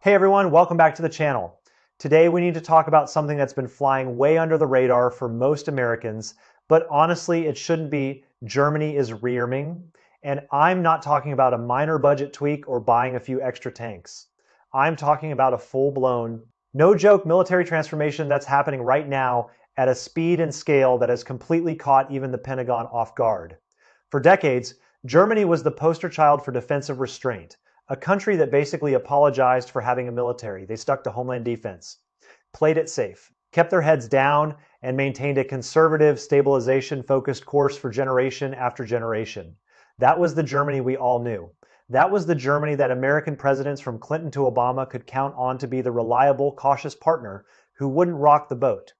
Hey everyone, welcome back to the channel. Today we need to talk about something that's been flying way under the radar for most Americans, but honestly it shouldn't be. Germany is rearming, and I'm not talking about a minor budget tweak or buying a few extra tanks. I'm talking about a full-blown, no-joke military transformation that's happening right now at a speed and scale that has completely caught even the Pentagon off guard. For decades, Germany was the poster child for defensive restraint, a country that basically apologized for having a military. They stuck to homeland defense, played it safe, kept their heads down, and maintained a conservative, stabilization-focused course for generation after generation. That was the Germany we all knew. That was the Germany that American presidents from Clinton to Obama could count on to be the reliable, cautious partner who wouldn't rock the boat.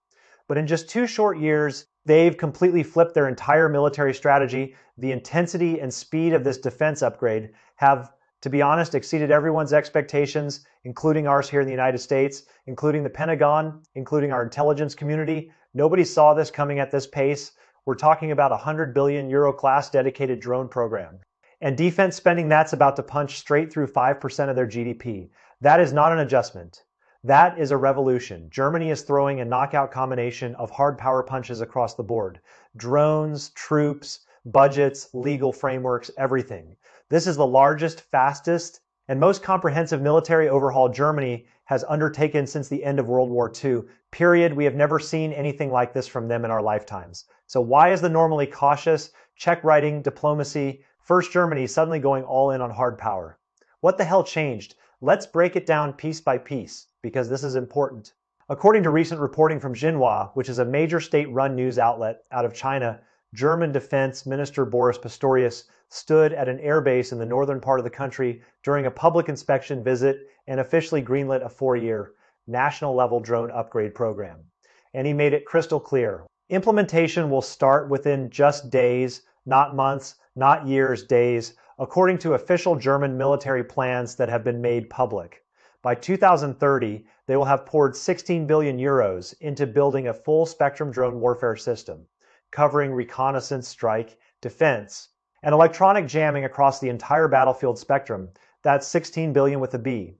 But in just 2 short years, they've completely flipped their entire military strategy. The intensity and speed of this defense upgrade have, to be honest, exceeded everyone's expectations, including ours here in the United States, including the Pentagon, including our intelligence community. Nobody saw this coming at this pace. We're talking about a €100 billion class dedicated drone program. And defense spending that's about to punch straight through 5% of their GDP. That is not an adjustment. That is a revolution. Germany is throwing a knockout combination of hard power punches across the board. Drones, troops, budgets, legal frameworks, everything. This is the largest, fastest, and most comprehensive military overhaul Germany has undertaken since the end of World War II. Period. We have never seen anything like this from them in our lifetimes. So why is the normally cautious, check-writing diplomacy first Germany suddenly going all in on hard power? What the hell changed? Let's break it down piece by piece, because this is important. According to recent reporting from Xinhua, which is a major state-run news outlet out of China, German Defense Minister Boris Pistorius stood at an airbase in the northern part of the country during a public inspection visit and officially greenlit a 4-year national-level drone upgrade program. And he made it crystal clear. Implementation will start within just days, not months, not years, days, according to official German military plans that have been made public. By 2030, they will have poured 16 billion euros into building a full-spectrum drone warfare system, covering reconnaissance, strike, defense, and electronic jamming across the entire battlefield spectrum. That's 16 billion with a B.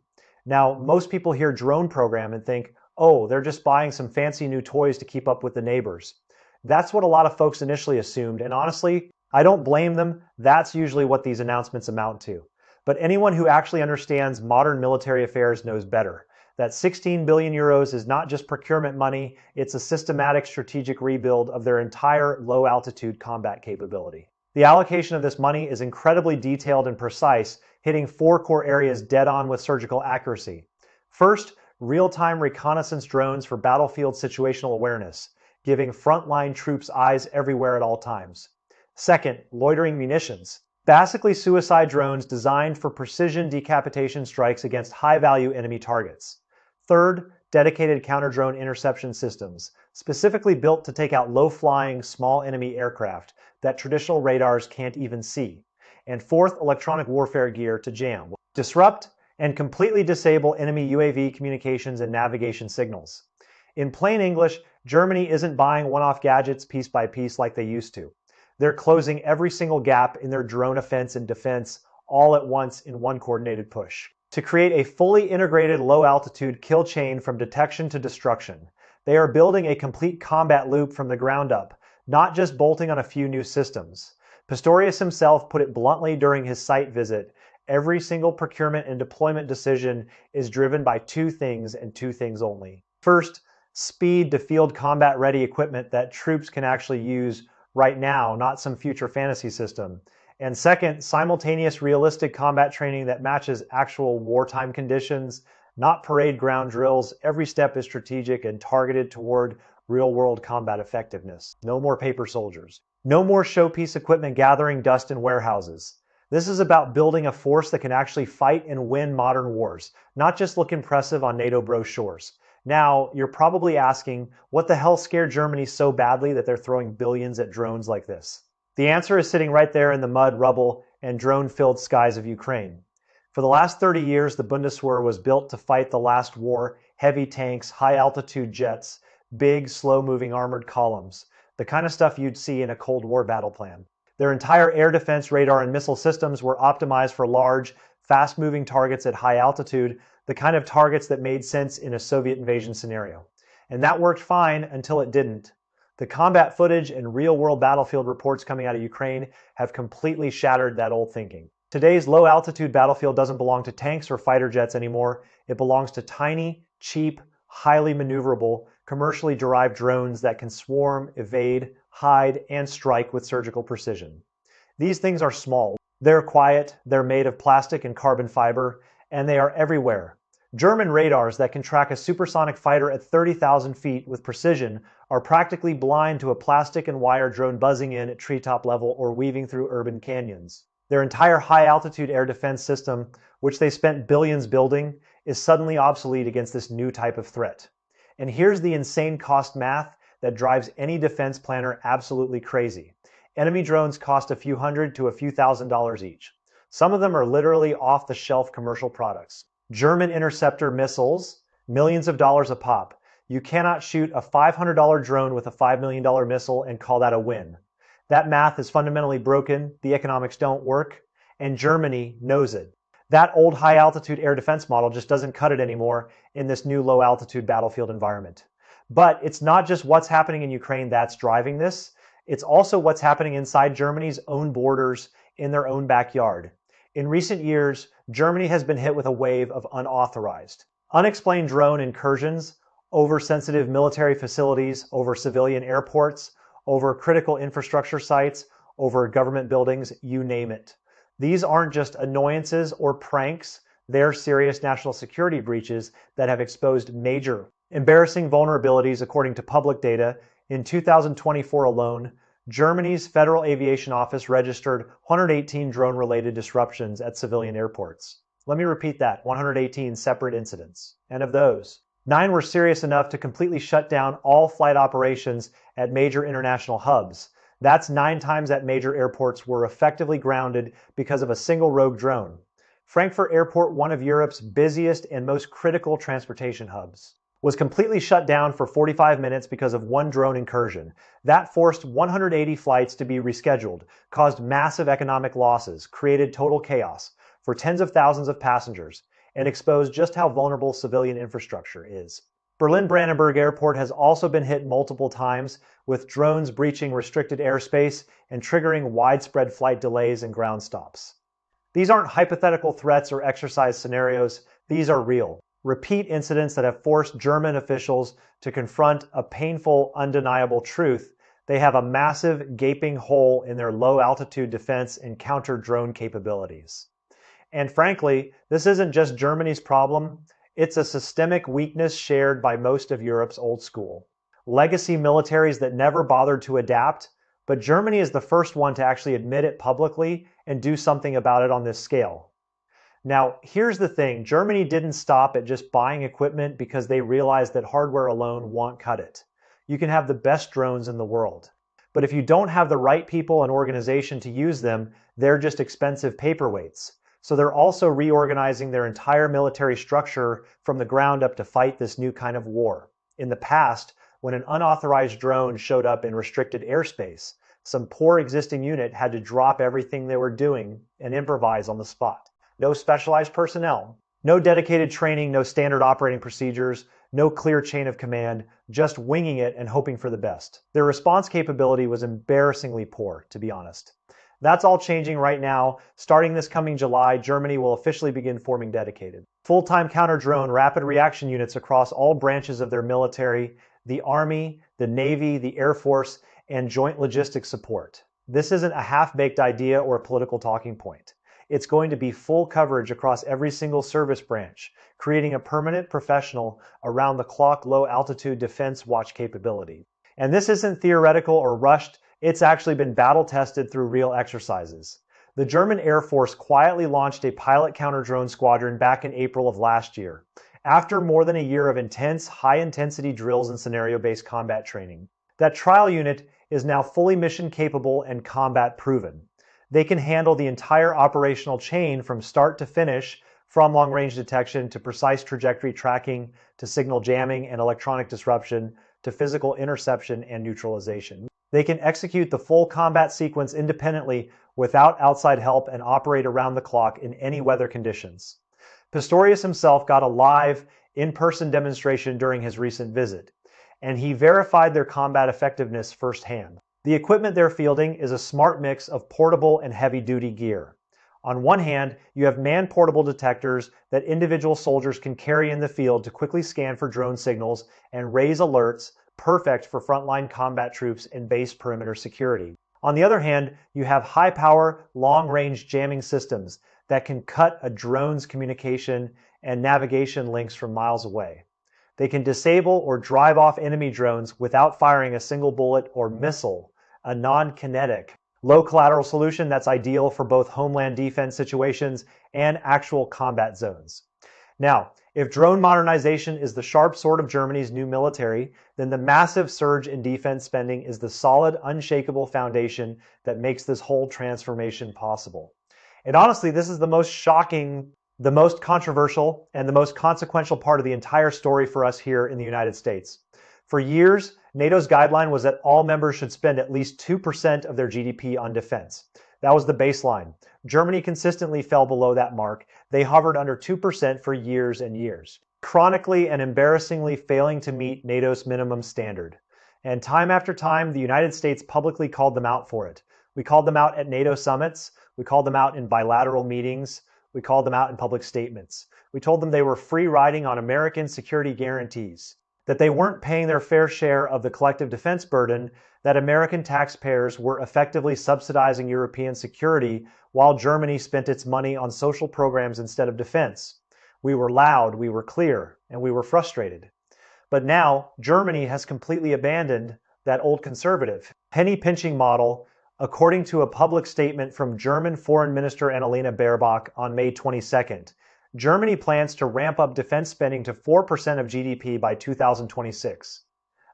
Now, most people hear drone program and think, oh, they're just buying some fancy new toys to keep up with the neighbors. That's what a lot of folks initially assumed, and honestly, I don't blame them. That's usually what these announcements amount to. But anyone who actually understands modern military affairs knows better. That 16 billion euros is not just procurement money, it's a systematic strategic rebuild of their entire low-altitude combat capability. The allocation of this money is incredibly detailed and precise, hitting 4 core areas dead-on with surgical accuracy. First, real-time reconnaissance drones for battlefield situational awareness, giving frontline troops eyes everywhere at all times. Second, loitering munitions, basically suicide drones designed for precision decapitation strikes against high-value enemy targets. Third, dedicated counter-drone interception systems, specifically built to take out low-flying, small enemy aircraft that traditional radars can't even see. And fourth, electronic warfare gear to jam, disrupt, and completely disable enemy UAV communications and navigation signals. In plain English, Germany isn't buying one-off gadgets piece by piece like they used to. They're closing every single gap in their drone offense and defense all at once in one coordinated push. To create a fully integrated low-altitude kill chain from detection to destruction, they are building a complete combat loop from the ground up, not just bolting on a few new systems. Pistorius himself put it bluntly during his site visit. Every single procurement and deployment decision is driven by 2 things and 2 things only. First, speed to field combat-ready equipment that troops can actually use right now, not some future fantasy system. And second, simultaneous realistic combat training that matches actual wartime conditions, not parade ground drills. Every step is strategic and targeted toward real-world combat effectiveness. No more paper soldiers. No more showpiece equipment gathering dust in warehouses. This is about building a force that can actually fight and win modern wars, not just look impressive on NATO brochures. Now, you're probably asking, what the hell scared Germany so badly that they're throwing billions at drones like this? The answer is sitting right there in the mud, rubble, and drone-filled skies of Ukraine. For the last 30 years, the Bundeswehr was built to fight the last war, heavy tanks, high-altitude jets, big, slow-moving armored columns, the kind of stuff you'd see in a Cold War battle plan. Their entire air defense radar and missile systems were optimized for large, fast-moving targets at high altitude, the kind of targets that made sense in a Soviet invasion scenario. And that worked fine until it didn't. The combat footage and real-world battlefield reports coming out of Ukraine have completely shattered that old thinking. Today's low-altitude battlefield doesn't belong to tanks or fighter jets anymore. It belongs to tiny, cheap, highly maneuverable, commercially derived drones that can swarm, evade, hide, and strike with surgical precision. These things are small. They're quiet, they're made of plastic and carbon fiber, and they are everywhere. German radars that can track a supersonic fighter at 30,000 feet with precision are practically blind to a plastic and wire drone buzzing in at treetop level or weaving through urban canyons. Their entire high-altitude air defense system, which they spent billions building, is suddenly obsolete against this new type of threat. And here's the insane cost math that drives any defense planner absolutely crazy. Enemy drones cost a few hundred to a few $1,000s each. Some of them are literally off-the-shelf commercial products. German interceptor missiles, millions of dollars a pop. You cannot shoot a $500 drone with a $5 million missile and call that a win. That math is fundamentally broken, the economics don't work, and Germany knows it. That old high-altitude air defense model just doesn't cut it anymore in this new low-altitude battlefield environment. But it's not just what's happening in Ukraine that's driving this, it's also what's happening inside Germany's own borders in their own backyard. In recent years, Germany has been hit with a wave of unauthorized, unexplained drone incursions over sensitive military facilities, over civilian airports, over critical infrastructure sites, over government buildings, you name it. These aren't just annoyances or pranks, they're serious national security breaches that have exposed major, embarrassing vulnerabilities according to public data. In 2024 alone, Germany's Federal Aviation Office registered 118 drone-related disruptions at civilian airports. Let me repeat that, 118 separate incidents. And of those, 9 were serious enough to completely shut down all flight operations at major international hubs. That's 9 times that major airports were effectively grounded because of a single rogue drone. Frankfurt Airport, one of Europe's busiest and most critical transportation hubs, was completely shut down for 45 minutes because of one drone incursion. That forced 180 flights to be rescheduled, caused massive economic losses, created total chaos for tens of thousands of passengers, and exposed just how vulnerable civilian infrastructure is. Berlin-Brandenburg Airport has also been hit multiple times, with drones breaching restricted airspace and triggering widespread flight delays and ground stops. These aren't hypothetical threats or exercise scenarios, these are real. Repeat incidents that have forced German officials to confront a painful, undeniable truth. They have a massive, gaping hole in their low-altitude defense and counter-drone capabilities. And frankly, this isn't just Germany's problem. It's a systemic weakness shared by most of Europe's old school. Legacy militaries that never bothered to adapt, but Germany is the first one to actually admit it publicly and do something about it on this scale. Now, here's the thing. Germany didn't stop at just buying equipment because they realized that hardware alone won't cut it. You can have the best drones in the world, but if you don't have the right people and organization to use them, they're just expensive paperweights. So they're also reorganizing their entire military structure from the ground up to fight this new kind of war. In the past, when an unauthorized drone showed up in restricted airspace, some poor existing unit had to drop everything they were doing and improvise on the spot. No specialized personnel, no dedicated training, no standard operating procedures, no clear chain of command, just winging it and hoping for the best. Their response capability was embarrassingly poor, to be honest. That's all changing right now. Starting this coming July, Germany will officially begin forming dedicated, full-time counter-drone rapid reaction units across all branches of their military, the Army, the Navy, the Air Force, and joint logistics support. This isn't a half-baked idea or a political talking point. It's going to be full coverage across every single service branch, creating a permanent professional around-the-clock low-altitude defense watch capability. And this isn't theoretical or rushed, it's actually been battle-tested through real exercises. The German Air Force quietly launched a pilot counter-drone squadron back in April of last year, after more than a year of intense, high-intensity drills and scenario-based combat training. That trial unit is now fully mission-capable and combat-proven. They can handle the entire operational chain from start to finish, from long-range detection to precise trajectory tracking, to signal jamming and electronic disruption, to physical interception and neutralization. They can execute the full combat sequence independently without outside help and operate around the clock in any weather conditions. Pistorius himself got a live, in-person demonstration during his recent visit, and he verified their combat effectiveness firsthand. The equipment they're fielding is a smart mix of portable and heavy-duty gear. On one hand, you have man-portable detectors that individual soldiers can carry in the field to quickly scan for drone signals and raise alerts, perfect for frontline combat troops and base perimeter security. On the other hand, you have high-power, long-range jamming systems that can cut a drone's communication and navigation links from miles away. They can disable or drive off enemy drones without firing a single bullet or missile, a non-kinetic, low collateral solution that's ideal for both homeland defense situations and actual combat zones. Now, if drone modernization is the sharp sword of Germany's new military, then the massive surge in defense spending is the solid, unshakable foundation that makes this whole transformation possible. And honestly, this is the most shocking, the most controversial, and the most consequential part of the entire story for us here in the United States. For years, NATO's guideline was that all members should spend at least 2% of their GDP on defense. That was the baseline. Germany consistently fell below that mark. They hovered under 2% for years and years, chronically and embarrassingly failing to meet NATO's minimum standard. And time after time, the United States publicly called them out for it. We called them out at NATO summits. We called them out in bilateral meetings. We called them out in public statements. We told them they were free riding on American security guarantees, that they weren't paying their fair share of the collective defense burden, that American taxpayers were effectively subsidizing European security while Germany spent its money on social programs instead of defense. We were loud, we were clear, and we were frustrated. But now, Germany has completely abandoned that old conservative, penny-pinching model, according to a public statement from German Foreign Minister Annalena Baerbock on May 22nd. Germany plans to ramp up defense spending to 4% of GDP by 2026.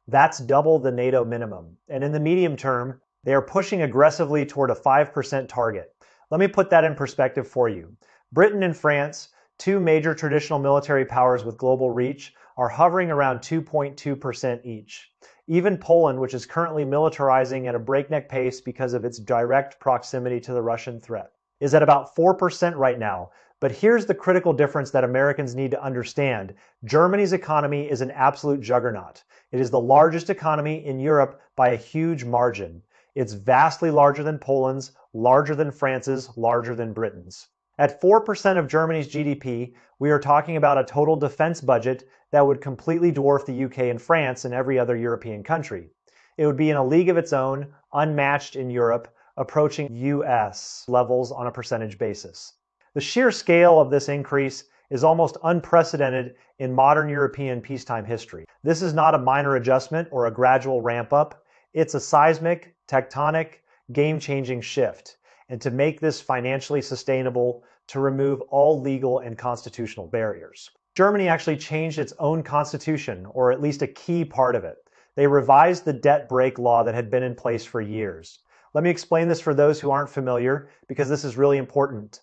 That's double the NATO minimum. And in the medium term, they are pushing aggressively toward a 5% target. Let me put that in perspective for you. Britain and France, two major traditional military powers with global reach, are hovering around 2.2% each. Even Poland, which is currently militarizing at a breakneck pace because of its direct proximity to the Russian threat, is at about 4% right now. But here's the critical difference that Americans need to understand. Germany's economy is an absolute juggernaut. It is the largest economy in Europe by a huge margin. It's vastly larger than Poland's, larger than France's, larger than Britain's. At 4% of Germany's GDP, we are talking about a total defense budget that would completely dwarf the UK and France and every other European country. It would be in a league of its own, unmatched in Europe, approaching US levels on a percentage basis. The sheer scale of this increase is almost unprecedented in modern European peacetime history. This is not a minor adjustment or a gradual ramp up. It's a seismic, tectonic, game-changing shift. And to make this financially sustainable, to remove all legal and constitutional barriers. Germany actually changed its own constitution, or at least a key part of it. They revised the debt brake law that had been in place for years. Let me explain this for those who aren't familiar, because this is really important.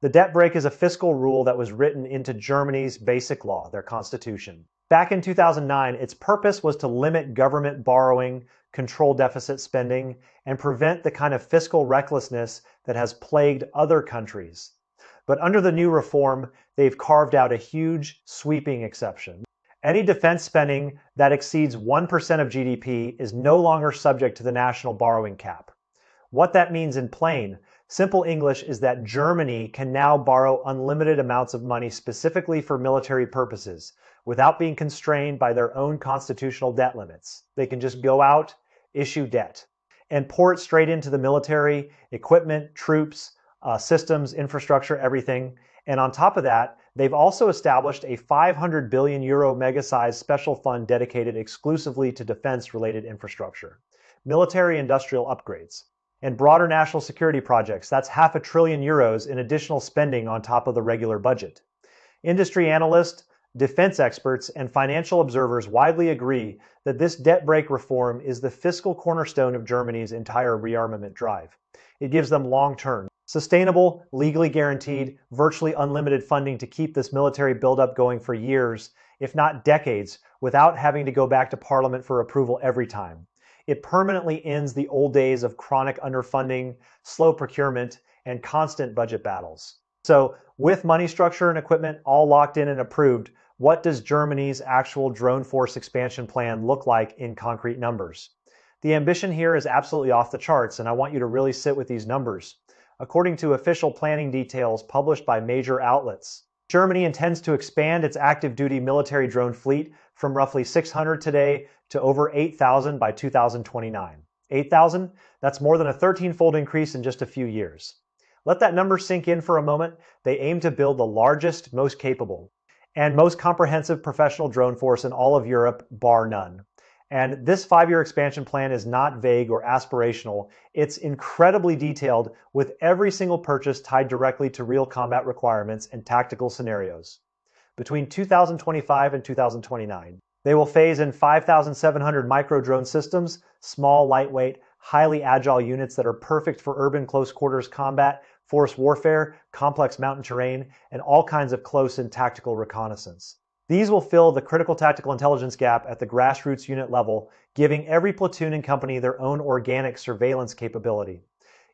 The debt brake is a fiscal rule that was written into Germany's basic law, their constitution. Back in 2009, its purpose was to limit government borrowing, control deficit spending, and prevent the kind of fiscal recklessness that has plagued other countries. But under the new reform, they've carved out a huge, sweeping exception. Any defense spending that exceeds 1% of GDP is no longer subject to the national borrowing cap. What that means in plain, simple English is that Germany can now borrow unlimited amounts of money specifically for military purposes, without being constrained by their own constitutional debt limits. They can just go out, issue debt, and pour it straight into the military, equipment, troops, systems, infrastructure, everything. And on top of that, they've also established a 500 billion euro mega-sized special fund dedicated exclusively to defense-related infrastructure, military industrial upgrades, and broader national security projects. That's €500 billion in additional spending on top of the regular budget. Industry analysts, defense experts, and financial observers widely agree that this debt brake reform is the fiscal cornerstone of Germany's entire rearmament drive. It gives them long-term, sustainable, legally guaranteed, virtually unlimited funding to keep this military buildup going for years, if not decades, without having to go back to Parliament for approval every time. It permanently ends the old days of chronic underfunding, slow procurement, and constant budget battles. So, with money structure and equipment all locked in and approved, what does Germany's actual drone force expansion plan look like in concrete numbers? The ambition here is absolutely off the charts, and I want you to really sit with these numbers. According to official planning details published by major outlets, Germany intends to expand its active duty military drone fleet from roughly 600 today to over 8,000 by 2029. 8,000? That's more than a 13-fold increase in just a few years. Let that number sink in for a moment. They aim to build the largest, most capable, and most comprehensive professional drone force in all of Europe, bar none. And this 5-year expansion plan is not vague or aspirational. It's incredibly detailed, with every single purchase tied directly to real combat requirements and tactical scenarios. Between 2025 and 2029, they will phase in 5,700 micro-drone systems, small, lightweight, highly agile units that are perfect for urban close-quarters combat, force warfare, complex mountain terrain, and all kinds of close and tactical reconnaissance. These will fill the critical tactical intelligence gap at the grassroots unit level, giving every platoon and company their own organic surveillance capability.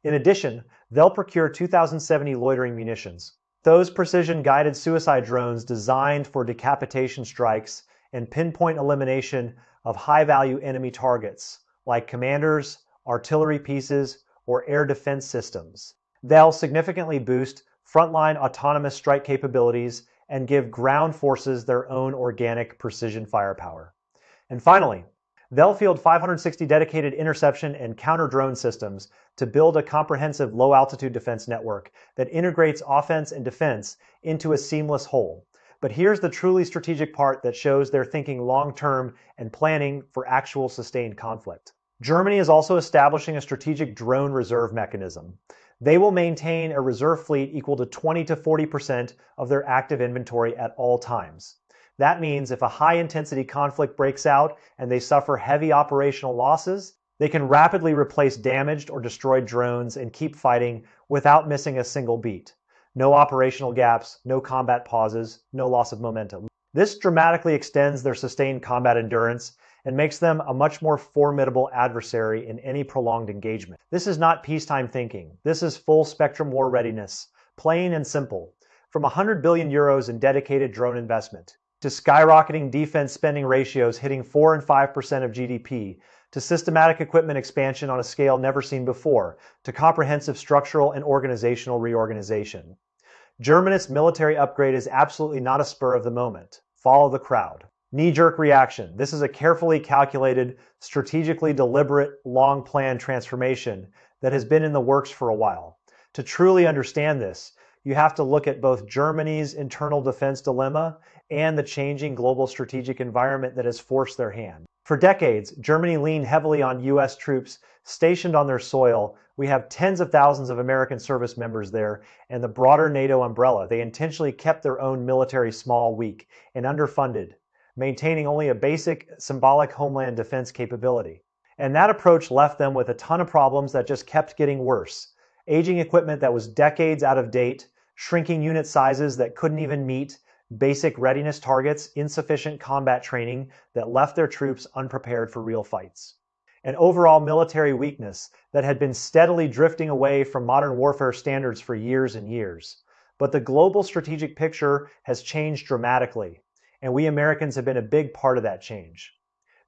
In addition, they'll procure 2,070 loitering munitions. Those precision-guided suicide drones designed for decapitation strikes and pinpoint elimination of high-value enemy targets, like commanders, artillery pieces, or air defense systems. They'll significantly boost frontline autonomous strike capabilities and give ground forces their own organic precision firepower. And finally, they'll field 560 dedicated interception and counter-drone systems to build a comprehensive low-altitude defense network that integrates offense and defense into a seamless whole. But here's the truly strategic part that shows they're thinking long-term and planning for actual sustained conflict. Germany is also establishing a strategic drone reserve mechanism. They will maintain a reserve fleet equal to 20 to 40% of their active inventory at all times. That means if a high-intensity conflict breaks out and they suffer heavy operational losses, they can rapidly replace damaged or destroyed drones and keep fighting without missing a single beat. No operational gaps, no combat pauses, no loss of momentum. This dramatically extends their sustained combat endurance and makes them a much more formidable adversary in any prolonged engagement. This is not peacetime thinking. This is full spectrum war readiness, plain and simple. From 100 billion euros in dedicated drone investment, to skyrocketing defense spending ratios hitting 4 and 5% of GDP, to systematic equipment expansion on a scale never seen before, to comprehensive structural and organizational reorganization. Germany's military upgrade is absolutely not a spur of the moment. Follow the crowd. Knee-jerk reaction. This is a carefully calculated, strategically deliberate, long-planned transformation that has been in the works for a while. To truly understand this, you have to look at both Germany's internal defense dilemma and the changing global strategic environment that has forced their hand. For decades, Germany leaned heavily on U.S. troops stationed on their soil. We have tens of thousands of American service members there, and the broader NATO umbrella. They intentionally kept their own military small, weak, and underfunded, maintaining only a basic symbolic homeland defense capability. And that approach left them with a ton of problems that just kept getting worse. Aging equipment that was decades out of date, shrinking unit sizes that couldn't even meet basic readiness targets, insufficient combat training that left their troops unprepared for real fights. And overall military weakness that had been steadily drifting away from modern warfare standards for years and years. But the global strategic picture has changed dramatically, and we Americans have been a big part of that change.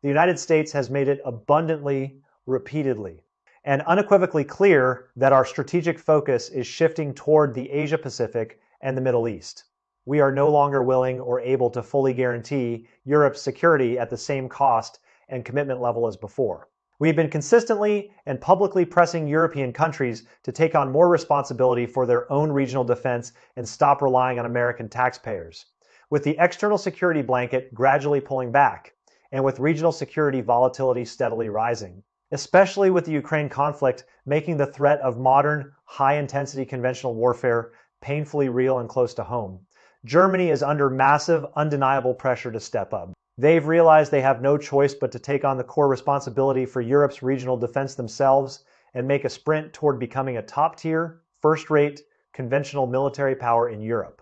The United States has made it abundantly, repeatedly, and unequivocally clear that our strategic focus is shifting toward the Asia-Pacific and the Middle East. We are no longer willing or able to fully guarantee Europe's security at the same cost and commitment level as before. We've been consistently and publicly pressing European countries to take on more responsibility for their own regional defense and stop relying on American taxpayers, with the external security blanket gradually pulling back, and with regional security volatility steadily rising, especially with the Ukraine conflict making the threat of modern, high-intensity conventional warfare painfully real and close to home. Germany is under massive, undeniable pressure to step up. They've realized they have no choice but to take on the core responsibility for Europe's regional defense themselves and make a sprint toward becoming a top-tier, first-rate, conventional military power in Europe.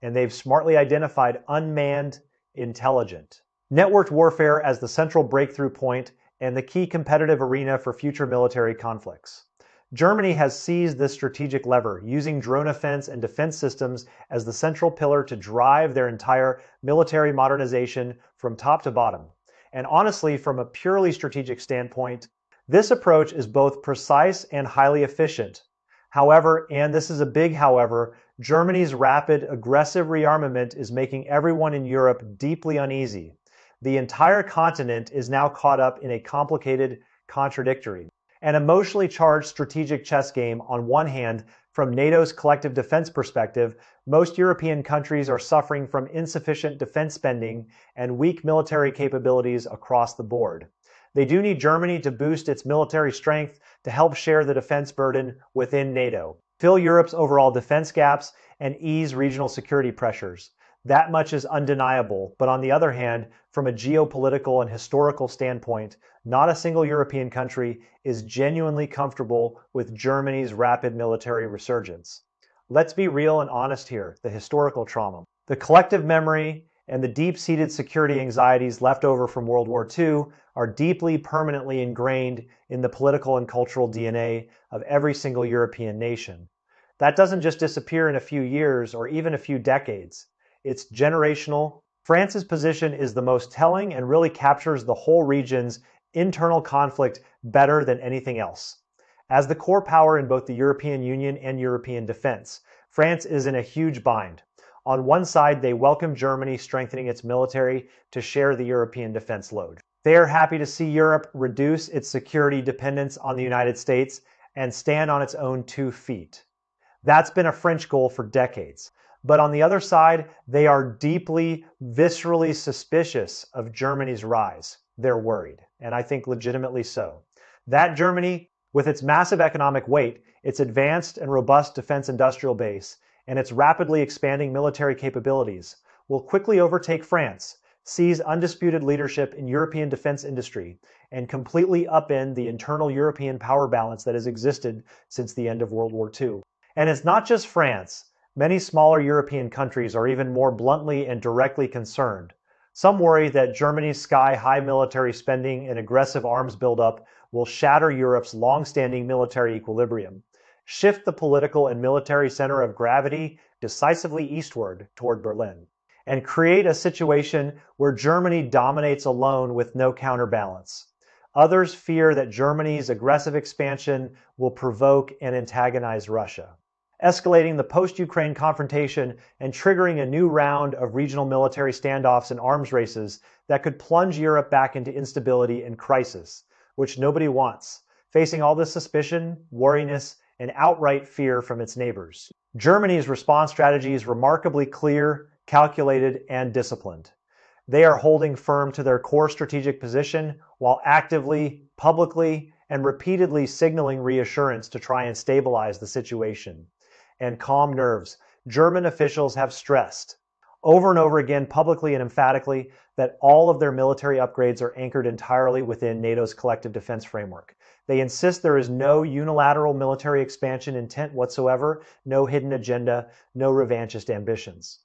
And they've smartly identified unmanned, intelligent, networked warfare as the central breakthrough point and the key competitive arena for future military conflicts. Germany has seized this strategic lever, using drone offense and defense systems as the central pillar to drive their entire military modernization from top to bottom. And honestly, from a purely strategic standpoint, this approach is both precise and highly efficient. However, and this is a big however, Germany's rapid, aggressive rearmament is making everyone in Europe deeply uneasy. The entire continent is now caught up in a complicated, contradictory, and emotionally charged strategic chess game. On one hand, from NATO's collective defense perspective, most European countries are suffering from insufficient defense spending and weak military capabilities across the board. They do need Germany to boost its military strength to help share the defense burden within NATO, fill Europe's overall defense gaps, and ease regional security pressures. That much is undeniable, but on the other hand, from a geopolitical and historical standpoint, not a single European country is genuinely comfortable with Germany's rapid military resurgence. Let's be real and honest here, the historical trauma, the collective memory, and the deep-seated security anxieties left over from World War II are deeply, permanently ingrained in the political and cultural DNA of every single European nation. That doesn't just disappear in a few years or even a few decades. It's generational. France's position is the most telling and really captures the whole region's internal conflict better than anything else. As the core power in both the European Union and European defense, France is in a huge bind. On one side, they welcome Germany strengthening its military to share the European defense load. They are happy to see Europe reduce its security dependence on the United States and stand on its own 2 feet. That's been a French goal for decades. But on the other side, they are deeply, viscerally suspicious of Germany's rise. They're worried, and I think legitimately so. That Germany, with its massive economic weight, its advanced and robust defense industrial base, and its rapidly expanding military capabilities, will quickly overtake France, seize undisputed leadership in European defense industry, and completely upend the internal European power balance that has existed since the end of World War II. And it's not just France. Many smaller European countries are even more bluntly and directly concerned. Some worry that Germany's sky-high military spending and aggressive arms buildup will shatter Europe's long-standing military equilibrium, shift the political and military center of gravity decisively eastward toward Berlin, and create a situation where Germany dominates alone with no counterbalance. Others fear that Germany's aggressive expansion will provoke and antagonize Russia, escalating the post-Ukraine confrontation and triggering a new round of regional military standoffs and arms races that could plunge Europe back into instability and crisis, which nobody wants, facing all this suspicion, wariness, and outright fear from its neighbors. Germany's response strategy is remarkably clear, calculated, and disciplined. They are holding firm to their core strategic position while actively, publicly, and repeatedly signaling reassurance to try and stabilize the situation and calm nerves. German officials have stressed over and over again, publicly and emphatically, that all of their military upgrades are anchored entirely within NATO's collective defense framework. They insist there is no unilateral military expansion intent whatsoever, no hidden agenda, no revanchist ambitions.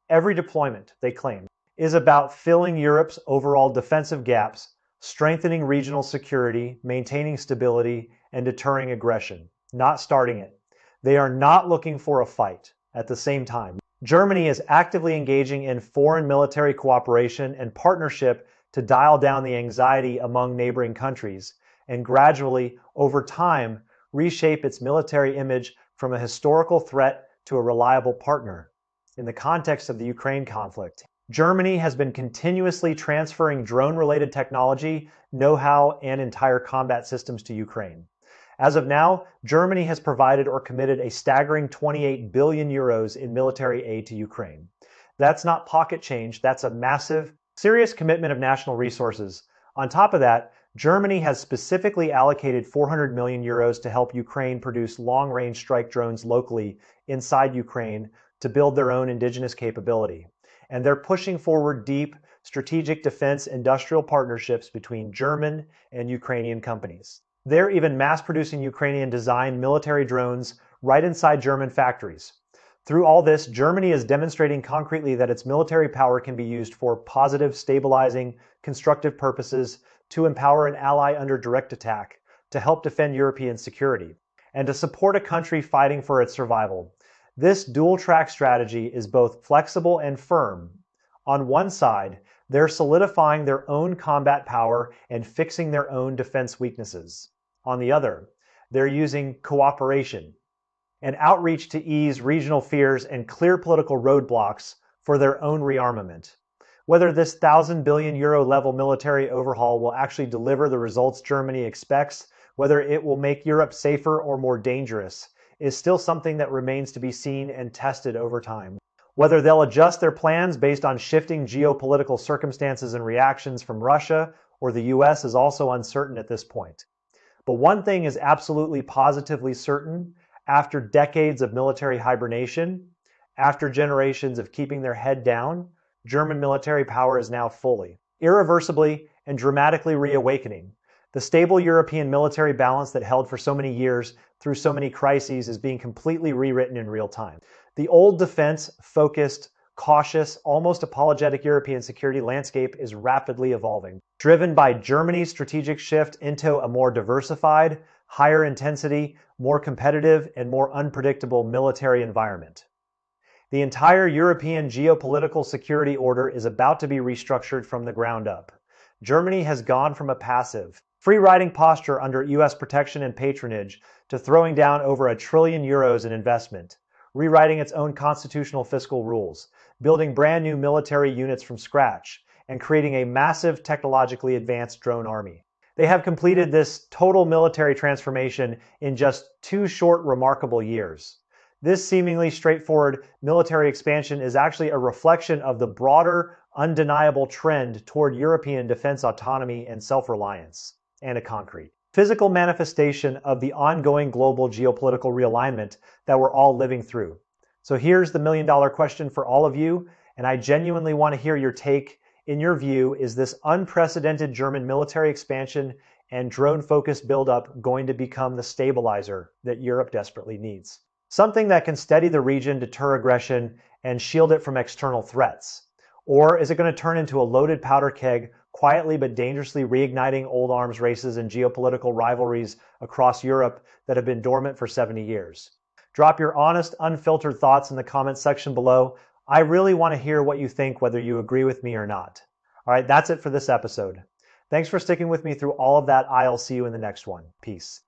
Every deployment, they claim, is about filling Europe's overall defensive gaps, strengthening regional security, maintaining stability, and deterring aggression, not starting it. They are not looking for a fight. At the same time, Germany is actively engaging in foreign military cooperation and partnership to dial down the anxiety among neighboring countries and gradually, over time, reshape its military image from a historical threat to a reliable partner. In the context of the Ukraine conflict, Germany has been continuously transferring drone-related technology, know-how, and entire combat systems to Ukraine. As of now, Germany has provided or committed a staggering 28 billion euros in military aid to Ukraine. That's not pocket change, that's a massive, serious commitment of national resources. On top of that, Germany has specifically allocated 400 million euros to help Ukraine produce long-range strike drones locally inside Ukraine to build their own indigenous capability. And they're pushing forward deep strategic defense industrial partnerships between German and Ukrainian companies. They're even mass-producing Ukrainian-designed military drones right inside German factories. Through all this, Germany is demonstrating concretely that its military power can be used for positive, stabilizing, constructive purposes to empower an ally under direct attack, to help defend European security. and to support a country fighting for its survival. This dual-track strategy is both flexible and firm. On one side, they're solidifying their own combat power and fixing their own defense weaknesses. On the other, they're using cooperation and outreach to ease regional fears and clear political roadblocks for their own rearmament. Whether this 1,000 billion euro level military overhaul will actually deliver the results Germany expects, whether it will make Europe safer or more dangerous, is still something that remains to be seen and tested over time. Whether they'll adjust their plans based on shifting geopolitical circumstances and reactions from Russia or the US is also uncertain at this point. But one thing is absolutely positively certain: after decades of military hibernation, after generations of keeping their head down, German military power is now fully, irreversibly, and dramatically reawakening. The stable European military balance that held for so many years through so many crises is being completely rewritten in real time. The old defense-focused, cautious, almost apologetic European security landscape is rapidly evolving, driven by Germany's strategic shift into a more diversified, higher intensity, more competitive, and more unpredictable military environment. The entire European geopolitical security order is about to be restructured from the ground up. Germany has gone from a passive, free-riding posture under US protection and patronage to throwing down over €1 trillion in investment, rewriting its own constitutional fiscal rules, building brand new military units from scratch, and creating a massive technologically advanced drone army. They have completed this total military transformation in just 2 short, remarkable years. This seemingly straightforward military expansion is actually a reflection of the broader, undeniable trend toward European defense autonomy and self-reliance, and a concrete, physical manifestation of the ongoing global geopolitical realignment that we're all living through. So here's the million-dollar question for all of you, and I genuinely want to hear your take. In your view, is this unprecedented German military expansion and drone-focused buildup going to become the stabilizer that Europe desperately needs? Something that can steady the region, deter aggression, and shield it from external threats? Or is it going to turn into a loaded powder keg, quietly but dangerously reigniting old arms races and geopolitical rivalries across Europe that have been dormant for 70 years? Drop your honest, unfiltered thoughts in the comments section below. I really want to hear what you think, whether you agree with me or not. All right, that's it for this episode. Thanks for sticking with me through all of that. I'll see you in the next one. Peace.